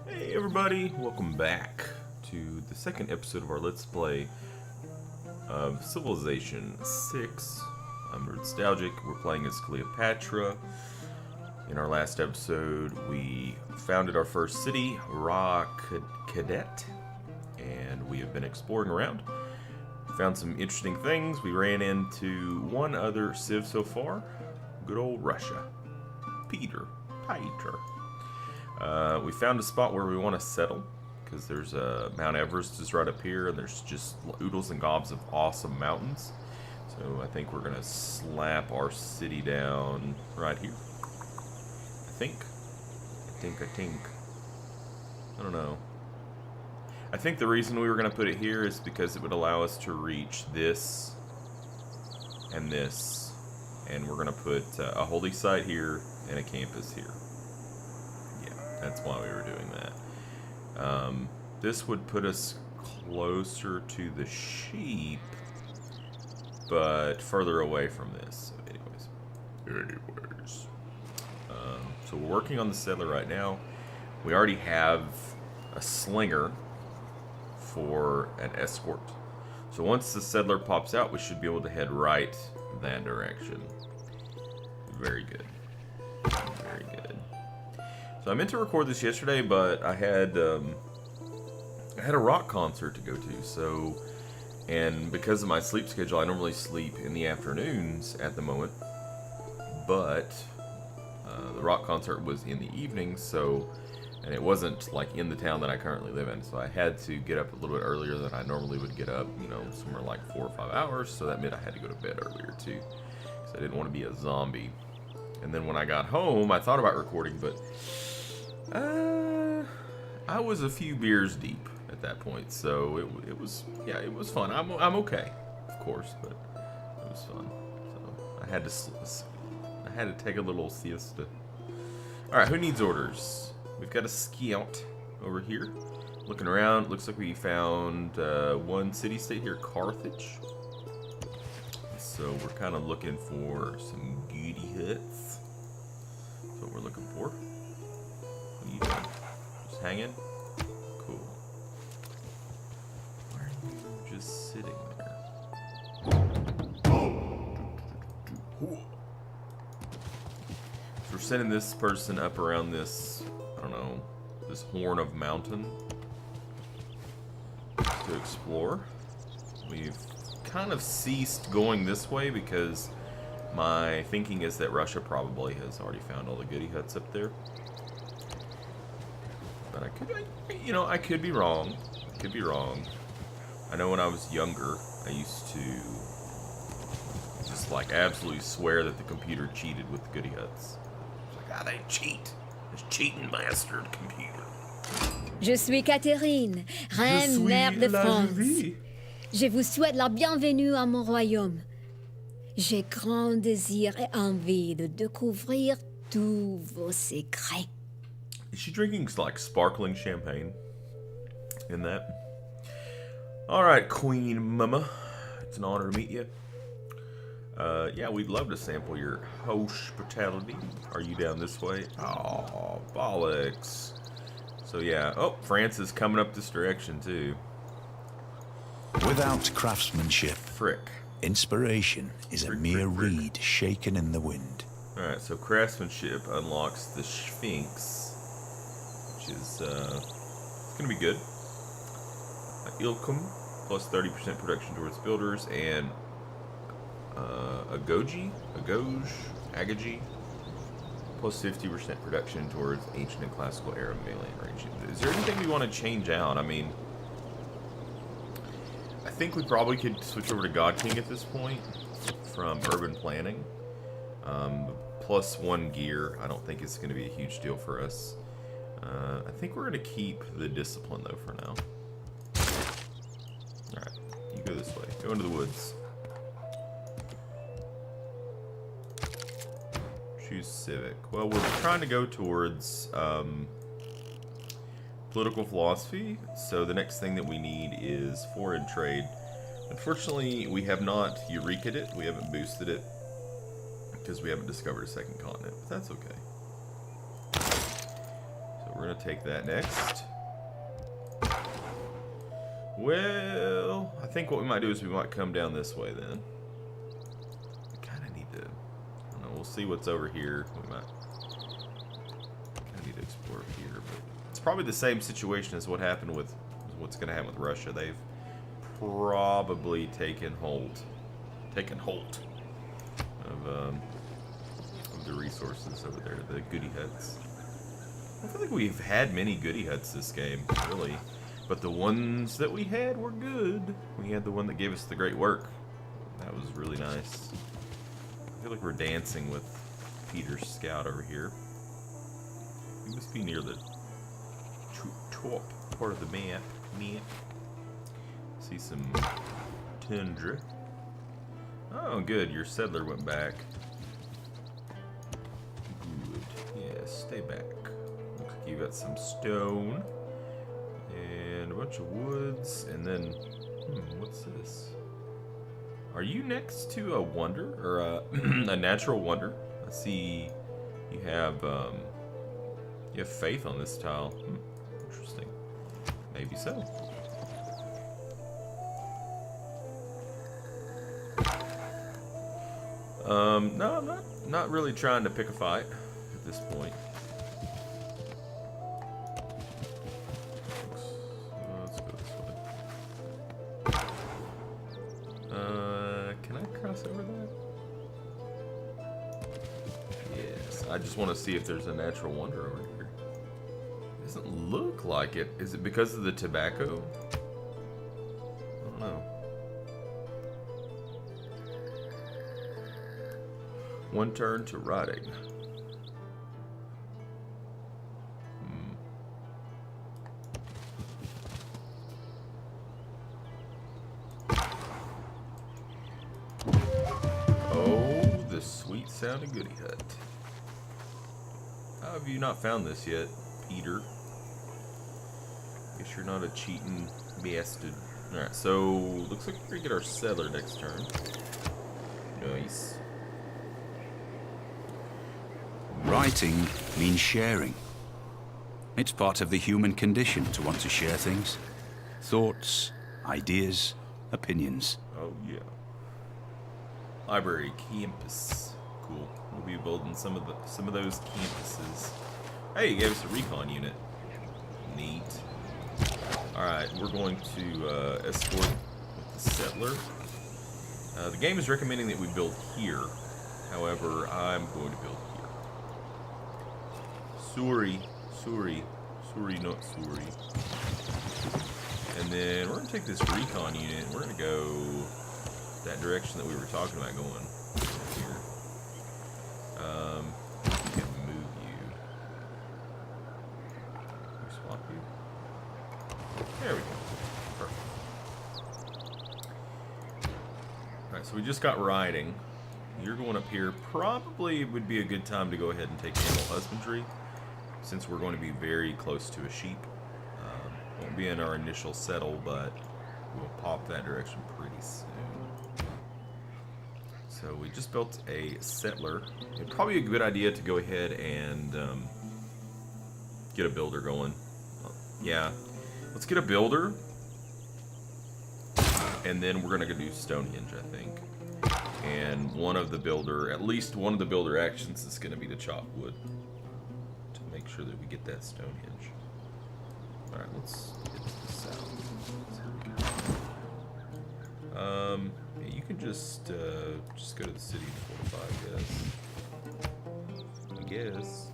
Hey everybody, welcome back to the second episode of our Let's Play of Civilization 6. I'm Nerdstalgic, we're playing as Cleopatra. In our last episode, we founded our first city, Cadet, and we have been exploring around. Found some interesting things. We ran into one other civ so far, good old Russia. Peter. We found a spot where we want to settle, because there's Mount Everest is right up here, and there's just oodles and gobs of awesome mountains. So I think we're going to slap our city down right here. I think. I don't know. I think the reason we were going to put it here is because it would allow us to reach this and this. And we're going to put a holy site here and a campus here. Yeah, that's why we were doing that. This would put us closer to the sheep, but further away from this. So anyways. So we're working on the settler right now. We already have a slinger for an escort. So once the settler pops out, we should be able to head right that direction. Very good. Very good. So I meant to record this yesterday, but I had a rock concert to go to. So, and because of my sleep schedule, I normally sleep in the afternoons at the moment. But the rock concert was in the evening, so, and it wasn't like in the town that I currently live in. So I had to get up a little bit earlier than I normally would get up. You know, somewhere like 4 or 5 hours. So that meant I had to go to bed earlier too, because I didn't want to be a zombie. And then when I got home, I thought about recording, but I was a few beers deep at that point, so it was fun. I'm okay, of course, but it was fun. So I had to take a little siesta. All right, who needs orders? We've got a scout over here, looking around. Looks like we found one city-state here, Carthage. So we're kind of looking for some goody huts. That's what we're looking for. What are you doing? Just hanging? Cool. Why are you just sitting there? So we're sending this person up around this, I don't know, this horn of mountain to explore. We've kind of ceased going this way because my thinking is that Russia probably has already found all the goody huts up there. But I could be wrong. I could be wrong. I know when I was younger, I used to just like absolutely swear that the computer cheated with the goody huts. It's like, they cheat. This cheating bastard computer. Je suis Catherine, reine mère de France. Je vous souhaite la bienvenue à mon royaume. J'ai grand désir et envie de découvrir tous vos secrets. Is she drinking like sparkling champagne in that? Alright, Queen Mama. It's an honor to meet you. Yeah, we'd love to sample your hospitality. Are you down this way? Oh, bollocks. So yeah, oh, France is coming up this direction too. Without craftsmanship, Frick. inspiration is a mere reed shaken in the wind. Alright, so craftsmanship unlocks the Sphinx, which is going to be good. Ilkum, plus 30% production towards builders, and Agage, plus 50% production towards ancient and classical era melee range. Is there anything we want to change out? I mean, I think we probably could switch over to God King at this point from urban planning. Plus 1 gear, I don't think it's going to be a huge deal for us. I think we're going to keep the discipline though for now. Alright, you go this way. Go into the woods. Choose civic. Well, we're trying to go towards political philosophy, so the next thing that we need is foreign trade. Unfortunately, we have not eureka'd it. We haven't boosted it because we haven't discovered a second continent, but that's okay. So we're we're gonna take that next. Well, I think what we might do is we might come down this way then. We kind of need to, I don't know, we'll see what's over here. We might kind of need to explore up here, but it's probably the same situation as what happened with what's going to happen with Russia. They've probably taken hold of the resources over there, the goody huts. I feel like we've had many goody huts this game, really. But the ones that we had were good. We had the one that gave us the great work. That was really nice. I feel like we're dancing with Peter's scout over here. We must be near the top part of the map. See some tundra. Oh, good. Your settler went back. Good. Yeah, stay back. Looks like you got some stone. And a bunch of woods, and then, what's this? Are you next to a wonder, or a natural wonder? I see you have faith on this tile. Interesting. Maybe so. No, I'm not really trying to pick a fight at this point. I just want to see if there's a natural wonder over here. Doesn't look like it. Is it because of the tobacco? I don't know. One turn to riding. Oh, the sweet sounding goody hut. How have you not found this yet, Peter? Guess you're not a cheating bastard. Alright, so looks like we're gonna get our settler next turn. Nice. Writing means sharing. It's part of the human condition to want to share things. Thoughts, ideas, opinions. Oh yeah. Library campus. Cool. We'll be building some of those campuses. Hey, you gave us a recon unit. Neat. Alright, we're going to escort with the settler. The game is recommending that we build here. However, I'm going to build here. Sorry, not sorry. And then we're going to take this recon unit and we're going to go that direction that we were talking about going. Here. We can move you. Can we swap you? There we go. Perfect. Alright, so we just got riding. You're going up here. Probably would be a good time to go ahead and take animal husbandry, since we're going to be very close to a sheep. Won't be in our initial settle, but we'll pop that direction pretty soon. So we just built a settler. It'd probably be a good idea to go ahead and get a builder going. Yeah, let's get a builder, and then we're gonna go do Stonehenge, I think. And at least one of the builder actions is gonna be to chop wood to make sure that we get that Stonehenge. All right, let's get to the south. Yeah, you can just go to the city and fortify, I guess.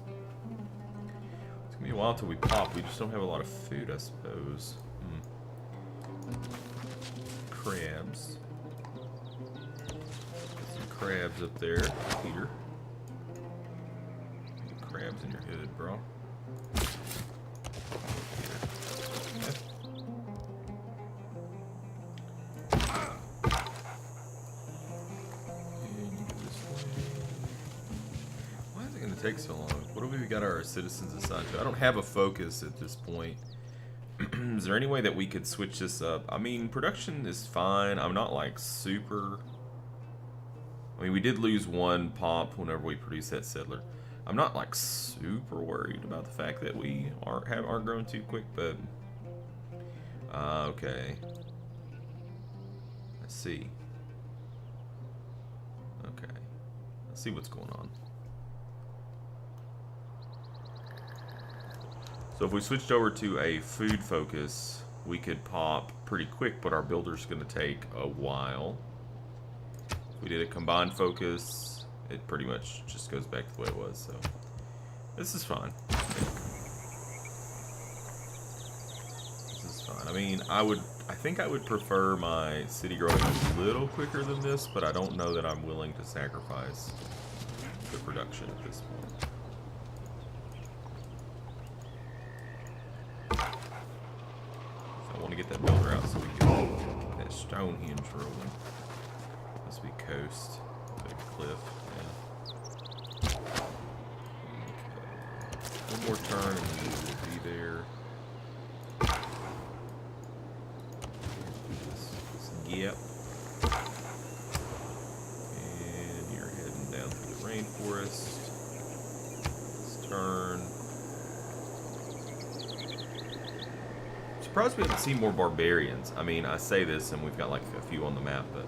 It's gonna be a while till we pop. We just don't have a lot of food, I suppose. Crabs. Got some crabs up there, Peter. Get crabs in your hood, bro. Take so long. What have we got our citizens assigned to? I don't have a focus at this point. Is there any way that we could switch this up? I mean, production is fine. I'm not like super. I mean, we did lose one pop whenever we produced that settler. I'm not like super worried about the fact that we aren't growing too quick, but okay. Let's see. Okay, let's see what's going on. So if we switched over to a food focus, we could pop pretty quick, but our builder's going to take a while. If we did a combined focus, it pretty much just goes back to the way it was. So this is fine. This is fine. I mean, I think I would prefer my city growing a little quicker than this, but I don't know that I'm willing to sacrifice the production at this point. So I want to get that builder out so we can get that Stonehenge rolling. Must be coast, big cliff. Yeah. Okay. One more turn and then we'll be there. Yep. And you're heading down through the rainforest. Let's turn. Surprised we haven't seen more barbarians. I mean, I say this and we've got like a few on the map, but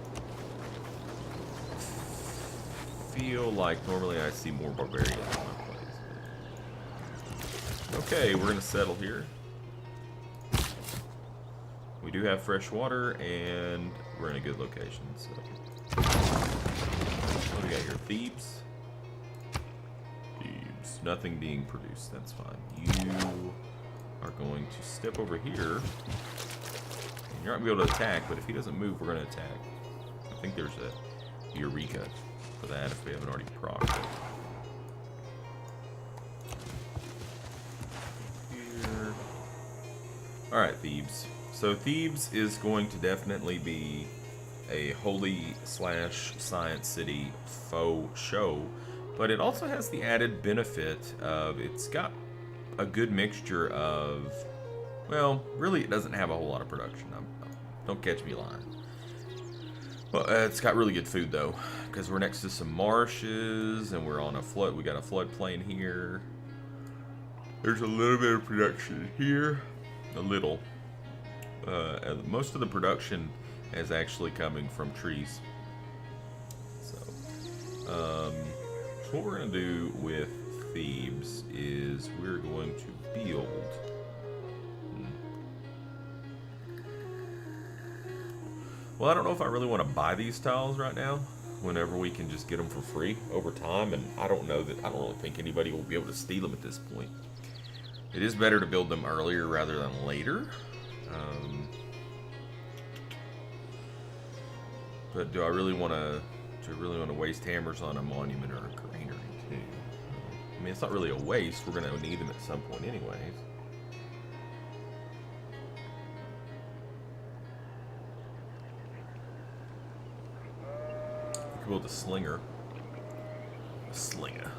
I feel like normally I see more barbarians in my place. Okay, we're gonna settle here. We do have fresh water, and we're in a good location, so. What do we got here? Thebes? Thebes. Nothing being produced, that's fine. You are going to step over here. And you're not going to be able to attack, but if he doesn't move, we're going to attack. I think there's a Eureka for that if we haven't already procced it. Here. Alright, Thebes. So Thebes is going to definitely be a holy/science city faux show, but it also has the added benefit of it's got a good mixture of, well, really it doesn't have a whole lot of production. Don't catch me lying. Well, it's got really good food though, because we're next to some marshes and we're on a flood. We got a floodplain here. There's a little bit of production here, a little. Most of the production is actually coming from trees. So what we're going to do with Thebes is we're going to build. Well, I don't know if I really want to buy these tiles right now, whenever we can just get them for free over time, and I don't really think anybody will be able to steal them at this point. It is better to build them earlier rather than later. But do I really want to waste hammers on a monument or a granary too? I mean, it's not really a waste. We're going to need them at some point anyways. We could build a slinger. A slinger.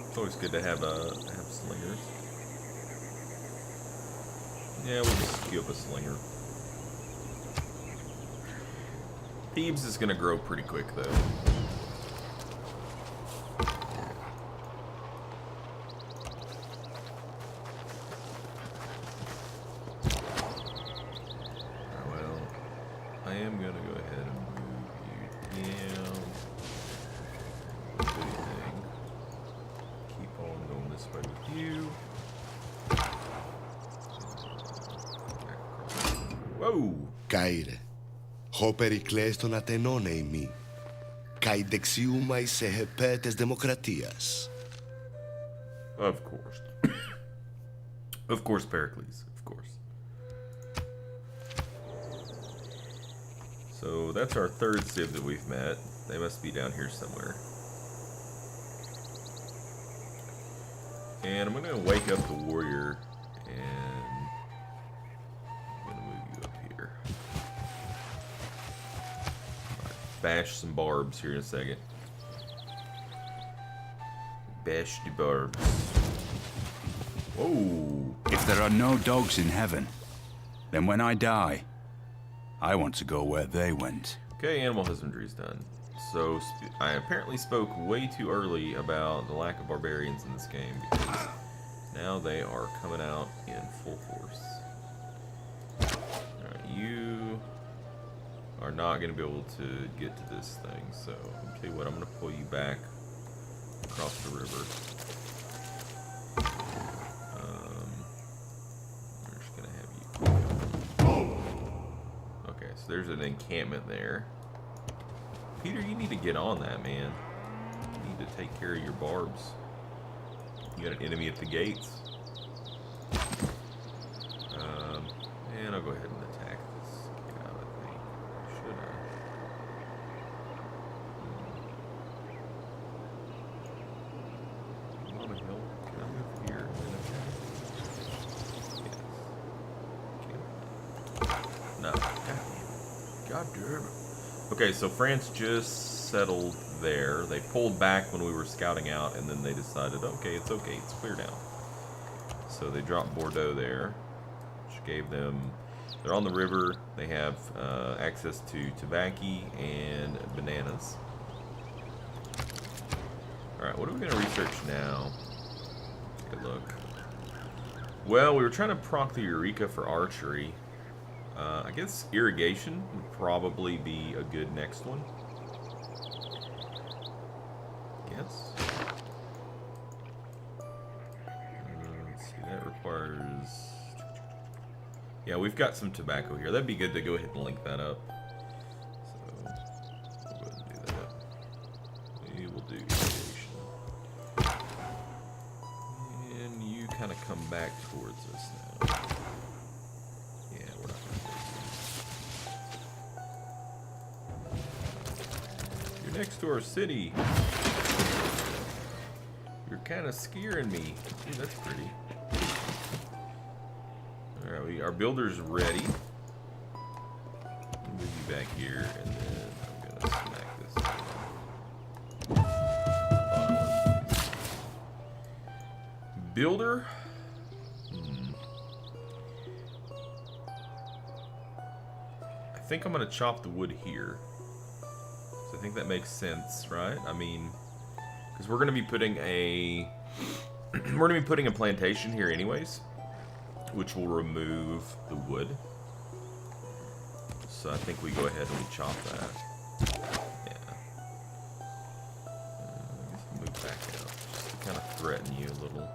It's always good to have slingers. Yeah, we'll just queue up a slinger. Thebes is gonna grow pretty quick though. Well, I am gonna go ahead and move you down. Keep on going this way with you. Whoa! Caire, ho Pericles ton Athenone imi, kai dexiumai se hepetes demokratias. Of course. Of course, Pericles. Of course. So that's our third civ that we've met. They must be down here somewhere. And I'm going to wake up the warrior and I'm going to move you up here. Bash some barbs here in a second. Bash the barbs. Whoa. If there are no dogs in heaven, then when I die, I want to go where they went. Okay, animal husbandry's done. So I apparently spoke way too early about the lack of barbarians in this game because now they are coming out in full force. Alright, you are not going to be able to get to this thing, so I'll tell you what, I'm going to pull you back across the river. We're just going to have you. Okay, so there's an encampment there. Peter, you need to get on that, man. You need to take care of your barbs. You got an enemy at the gates. And I'll go ahead and attack this guy, I think. Should I? On a hill. Can I move here and attack? Yes. No. God damn it. Okay, so France just settled there. They pulled back when we were scouting out, and then they decided, okay, it's clear now. So they dropped Bordeaux there, which gave them, they're on the river, they have access to tobacco and bananas. Alright, what are we going to research now? Take a look. Well, we were trying to proc the Eureka for archery. I guess irrigation would probably be a good next one. Yes. Let's see, that requires... Yeah, we've got some tobacco here. That'd be good to go ahead and link that up. So, we'll go ahead and do that. We will do irrigation. And you kind of come back towards us now. Next to our city. You're kind of scaring me. Ooh, that's pretty. Alright, our builder's ready. I'll move you back here, and then I'm gonna smack this. Builder? I think I'm gonna chop the wood here. I think that makes sense, right? I mean, because we're going to be putting a plantation here anyways, which will remove the wood. So I think we go ahead and we chop that. Yeah. I guess I'll move back out just to kind of threaten you a little.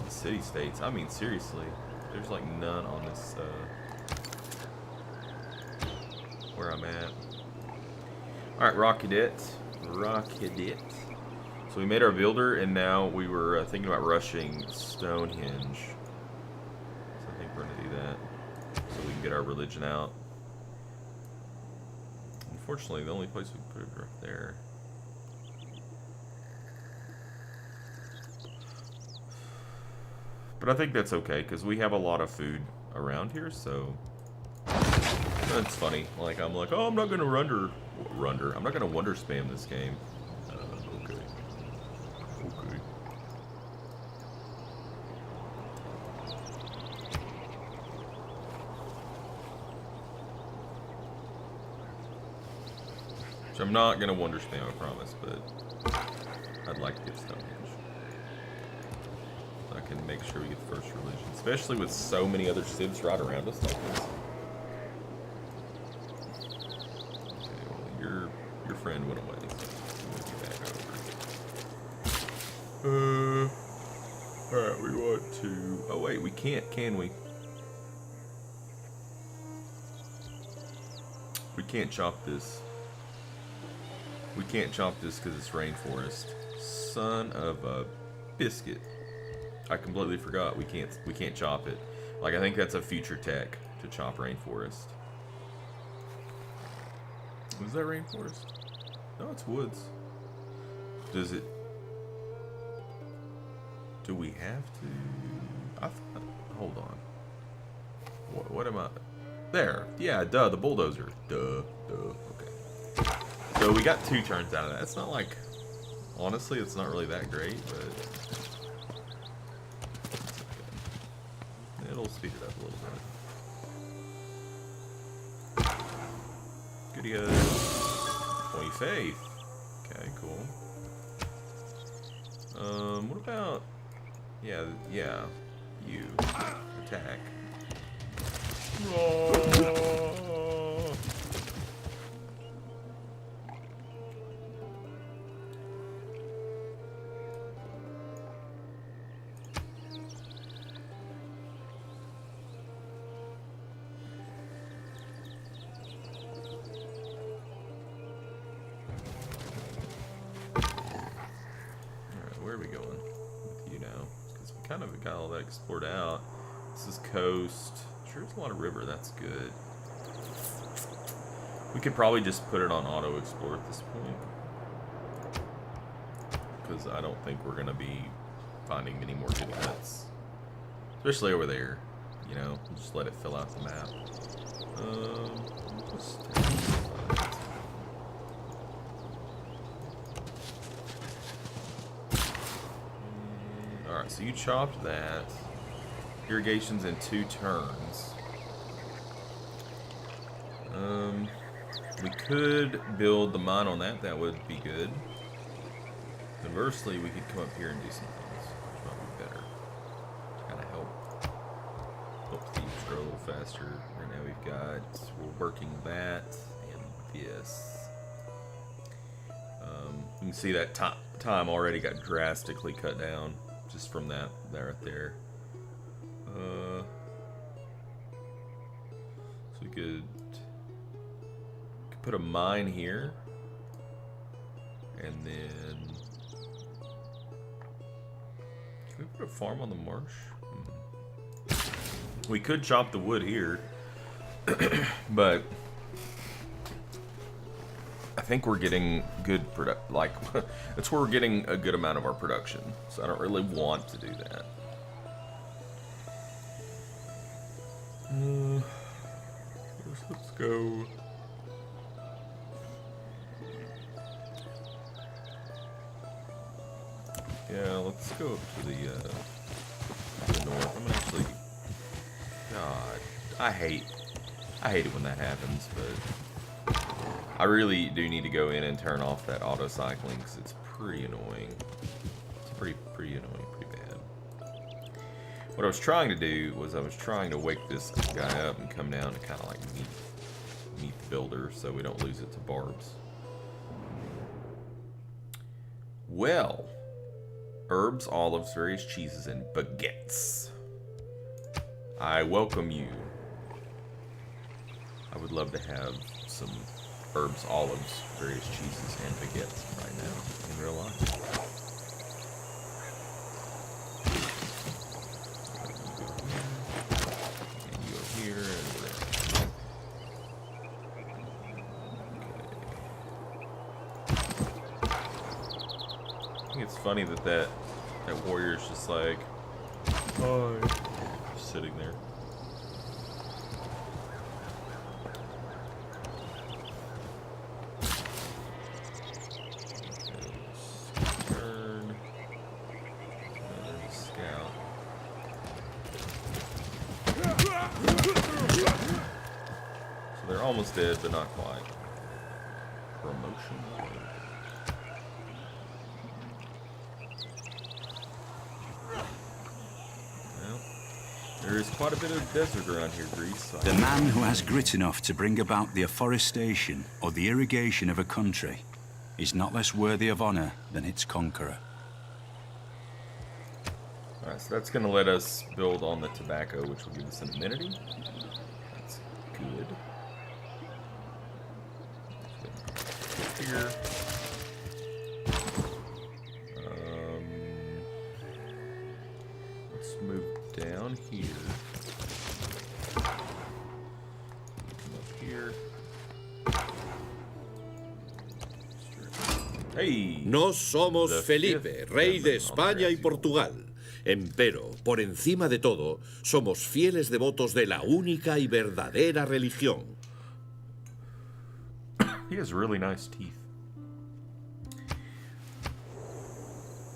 City-states. I mean, seriously. There's like none on this, where I'm at. Alright, Rocket it. So we made our builder, and now we were thinking about rushing Stonehenge. So I think we're going to do that. So we can get our religion out. Unfortunately, the only place we can put it right there. But I think that's okay, because we have a lot of food around here, so... That's funny. Like, I'm like, oh, I'm not going to I'm not going to wonder spam this game. Okay. Okay. So I'm not going to wonder spam, I promise, but I'd like to get Stonehenge. I can make sure we get the first religion, especially with so many other civs right around us like this. Okay, well, your friend went away, so we'll get back over. Alright, we want to... Oh wait, we can't, can we? We can't chop this. We can't chop this because it's rainforest. Son of a biscuit. I completely forgot we can't chop it. Like, I think that's a future tech to chop rainforest. Was that rainforest? No, it's woods. Does it? Do we have to? Hold on. What am I? There. Yeah, duh. The bulldozer. Duh. Okay. So we got 2 turns out of that. It's not like, honestly, it's not really that great, but. It'll speed it up a little bit. Goody good. 20 faith. Okay, cool. What about... Yeah, you. Attack. Where are we going with you now? Because we kind of got all that explored out. This is coast. Sure, there's a lot of river. That's good. We could probably just put it on auto explore at this point, because I don't think we're gonna be finding many more good cuts, especially over there. You know, just let it fill out the map. Alright, so you chopped that. Irrigation's in 2 turns. We could build the mine on that. That would be good. Conversely, we could come up here and do some things, which might be better. Kind of help Thebes grow a little faster. Right now we're working that and this. You can see that time already got drastically cut down just from that right there. So we could put a mine here, and then can we put a farm on the marsh? We could chop the wood here, but I think we're getting good that's where we're getting a good amount of our production, so I don't really want to do that. Let's go. Yeah, let's go up to the north. I'm gonna actually. God, I hate it when that happens, but I really do need to go in and turn off that auto cycling because it's pretty annoying. It's pretty annoying, pretty bad. What I was trying to do was I was trying to wake this guy up and come down and kind of like meet the builder so we don't lose it to barbs. Well, herbs, olives, various cheeses, and baguettes. I welcome you. I would love to have some herbs, olives, various cheeses, and baguettes right now in real life. And you go here, and we're I think it's funny that warrior's just like, oh, just sitting there. Turn. Another scout. So they're almost dead, but not quite. Promotion. There is quite a bit of desert around here, Greece. So The man who has grit enough to bring about the afforestation or the irrigation of a country is not less worthy of honor than its conqueror. Alright, so that's going to let us build on the tobacco, which will give us an amenity. That's good. Here. Let's move down here. Come up here. Hey, No somos The Felipe, fifth rey de peasant on the España y grassy Portugal. Empero, por encima de todo, somos fieles devotos de la única y verdadera religión. He has really nice teeth.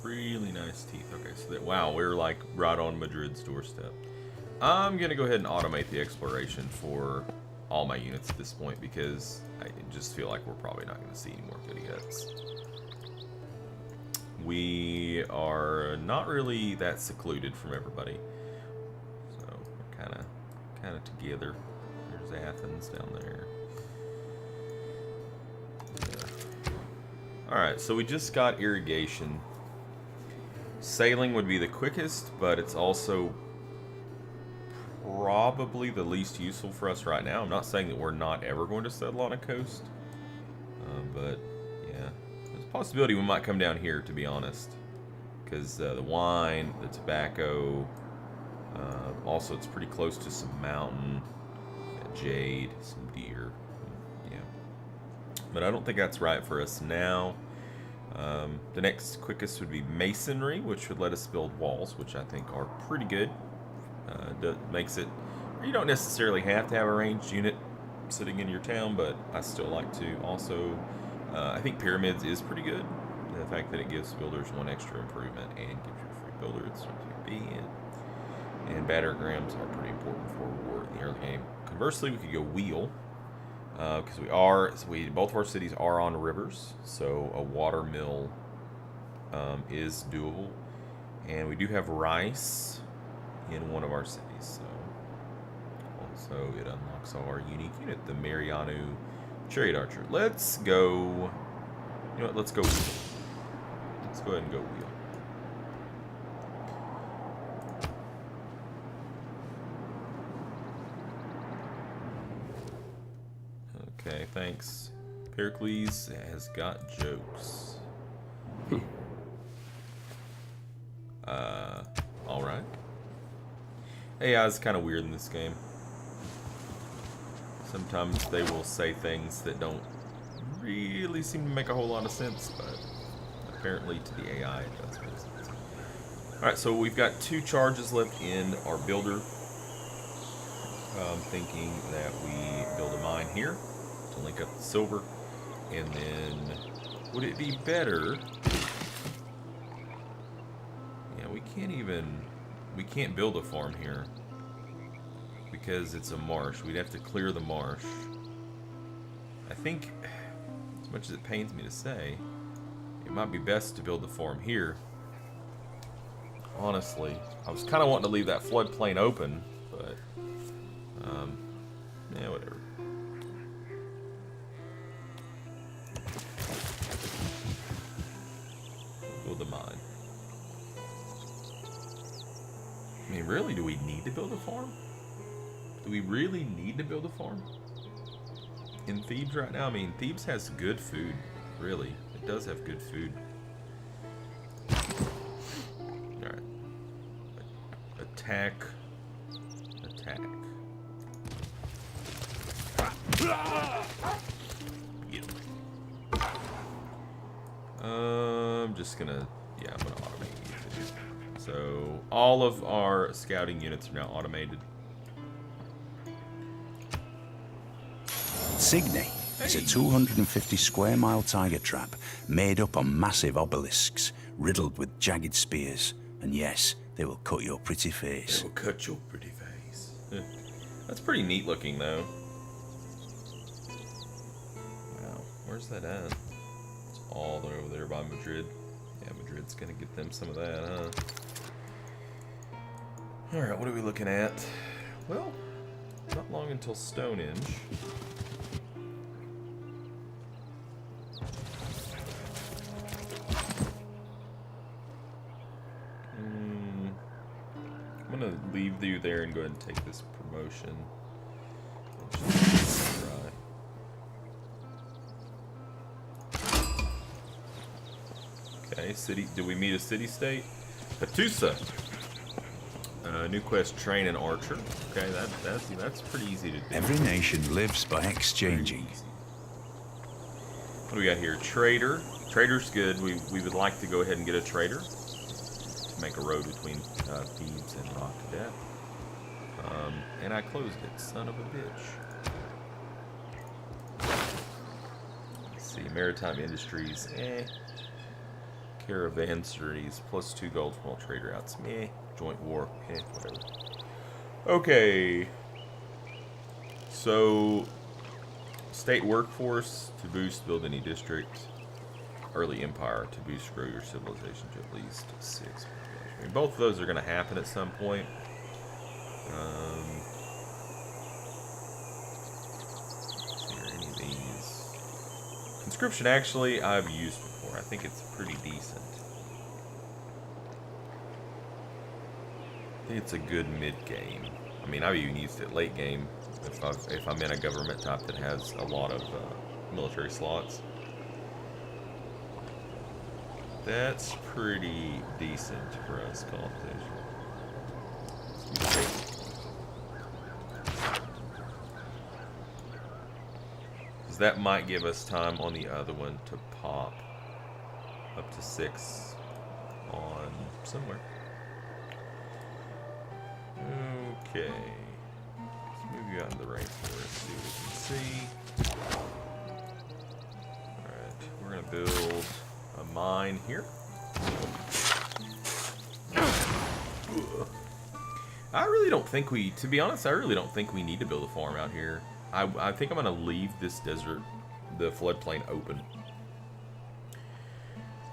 Really nice teeth. Okay, so that, wow, we're like right on Madrid's doorstep. I'm going to go ahead and automate the exploration for all my units at this point because I just feel like we're probably not going to see any more goody huts. We are not really that secluded from everybody. So we're kind of together. There's Athens down there. Yeah. Alright, so we just got irrigation. Sailing would be the quickest, but it's also probably the least useful for us right now. I'm not saying that we're not ever going to settle on a coast, but yeah, there's a possibility we might come down here, to be honest, because the wine, the tobacco, also it's pretty close to some mountain, jade, some deer, yeah. But I don't think that's right for us now. The next quickest would be masonry, which would let us build walls, which I think are pretty good. Makes it, you don't necessarily have to have a ranged unit sitting in your town, but I still like to. Also, I think pyramids is pretty good. The fact that it gives builders one extra improvement and gives you a free builder, it's something to be in. And battergrams are pretty important for war in the early game. Conversely, we could go wheel, because both of our cities are on rivers, so a water mill is doable. And we do have rice in one of our cities, so also it unlocks our unique unit, the Mariano Chariot Archer. Let's go. You know what? Let's go wheel. Let's go ahead and go wheel. Okay, thanks. Pericles has got jokes. All right. AI is kind of weird in this game. Sometimes they will say things that don't really seem to make a whole lot of sense, but apparently to the AI it does make sense. Alright, so we've got 2 charges left in our builder. I'm thinking that we build a mine here to link up the silver, and then would it be better... Yeah, we can't build a farm here because it's a marsh. We'd have to clear the marsh. I think, as much as it pains me to say, it might be best to build the farm here. Honestly, I was kind of wanting to leave that floodplain open, but yeah, whatever. Build the mine. I mean, really, do we need to build a farm? Do we really need to build a farm in Thebes right now? I mean, Thebes has good food, really. It does have good food. Alright. Attack. Attack. Yeah. I'm just gonna... Yeah, I'm gonna automate these. So, all of our scouting units are now automated. Signy is a 250 square mile tiger trap made up on massive obelisks, riddled with jagged spears. And yes, they will cut your pretty face. They will cut your pretty face. That's pretty neat looking, though. Wow, where's that at? It's all the way over there by Madrid. Yeah, Madrid's gonna get them some of that, huh? Alright, what are we looking at? Well, not long until Stonehenge. I'm gonna leave you there and go ahead and take this promotion. Okay, city. Did we meet a city-state? Hattusa. New quest: train an archer. Okay, that's pretty easy to do. Every nation lives by exchanging. What do we got here? Trader. Trader's good. We would like to go ahead and get a trader to make a road between Thebes and Rock to Death. And I closed it, son of a bitch. Let's see, maritime industries, Caravanseries, +2 gold from all trade routes, Joint war, whatever. Okay. So, state workforce to boost, build any district. Early empire to boost, grow your civilization to at least 6. I mean, both of those are going to happen at some point. Let's see, are any of these? Conscription, actually, I've used before. I think it's pretty decent. I think it's a good mid-game. I mean, I've even used it late game if I'm in a government type that has a lot of military slots. That's pretty decent for us, colonization. Because that might give us time on the other one to pop up to 6 on somewhere. Okay. Let's move you out of the rainforest, see what we can see. Alright, we're going to build a mine here. I really don't think to be honest, I really don't think we need to build a farm out here. I think I'm going to leave this desert, the floodplain, open.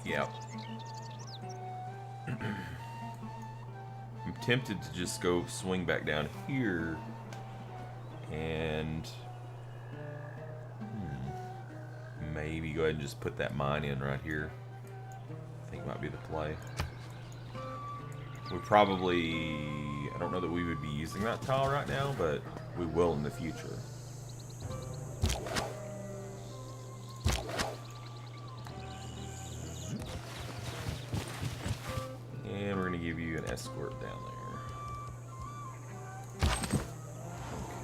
Yeah. I'm tempted to just go swing back down here and maybe go ahead and just put that mine in right here. I think might be the play. We probably, I don't know that we would be using that tile right now, but we will in the future. And we're going to give you an escort down there.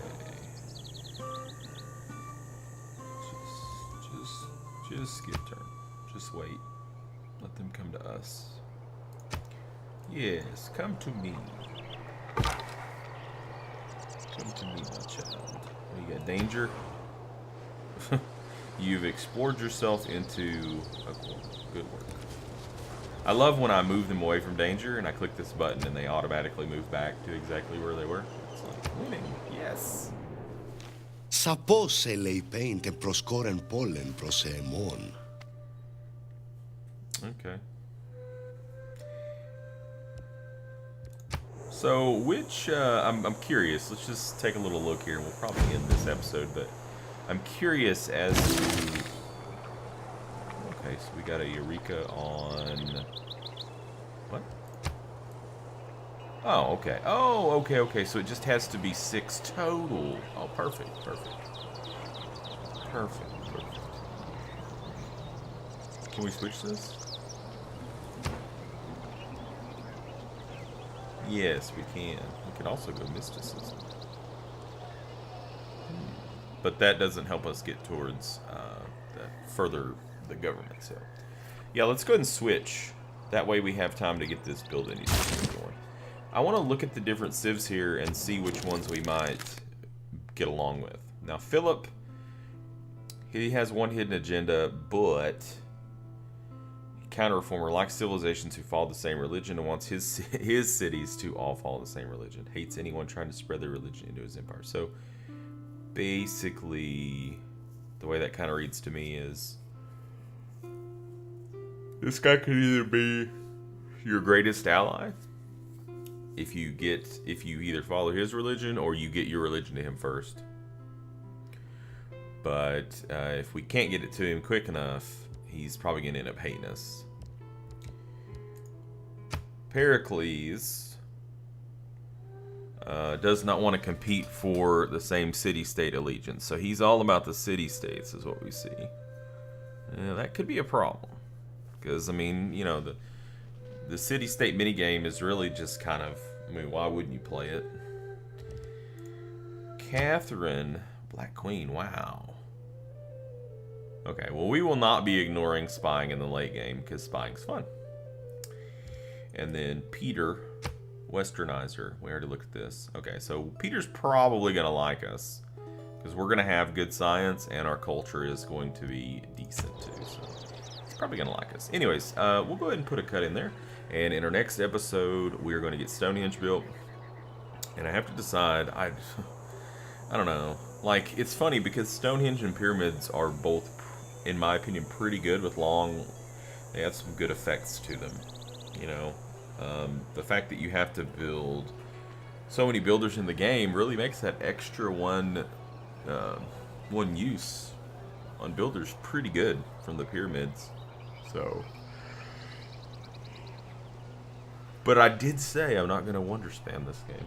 Okay. Just skip turn. Just wait. Let them come to us. Yes, come to me. Come to me, my child. What, you got danger? You've explored yourself into a corner. Good work. I love when I move them away from danger and I click this button and they automatically move back to exactly where they were. It's like winning. Yes. Suppose lei paint and proscoren pollen προς εμόν. Okay. So, which, I'm curious. Let's just take a little look here, and we'll probably end this episode, but I'm curious as to... Okay, so we got a Eureka on... What? Oh, okay. Oh, okay. So it just has to be 6 total. Oh, perfect. Can we switch this? Yes, we can. We can also go mysticism. But that doesn't help us get towards further the government. So, yeah, let's go ahead and switch. That way we have time to get this building going. I want to look at the different civs here and see which ones we might get along with. Now, Philip, he has one hidden agenda, but... Counter-reformer, likes civilizations who follow the same religion and wants his cities to all follow the same religion. Hates anyone trying to spread their religion into his empire. So, basically, the way that kind of reads to me is... This guy could either be your greatest ally, if you either follow his religion or you get your religion to him first. But if we can't get it to him quick enough, he's probably going to end up hating us. Pericles does not want to compete for the same city-state allegiance. So he's all about the city-states is what we see. That could be a problem. Because, I mean, you know, the city-state minigame is really just kind of... I mean, why wouldn't you play it? Catherine, Black Queen, wow. Okay, well, we will not be ignoring spying in the late game, because spying's fun. And then Peter, Westernizer. We already looked at this. Okay, so Peter's probably going to like us, because we're going to have good science, and our culture is going to be decent, too. So he's probably going to like us. Anyways, we'll go ahead and put a cut in there. And in our next episode, we're going to get Stonehenge built. And I have to decide, I don't know. Like, it's funny because Stonehenge and pyramids are both, in my opinion, pretty good with long... They have some good effects to them, you know. The fact that you have to build so many builders in the game really makes that extra one use on builders pretty good from the pyramids. So... But I did say I'm not going to wonder spam this game.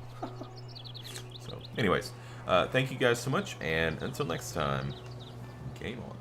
So, anyways, thank you guys so much, and until next time, game on.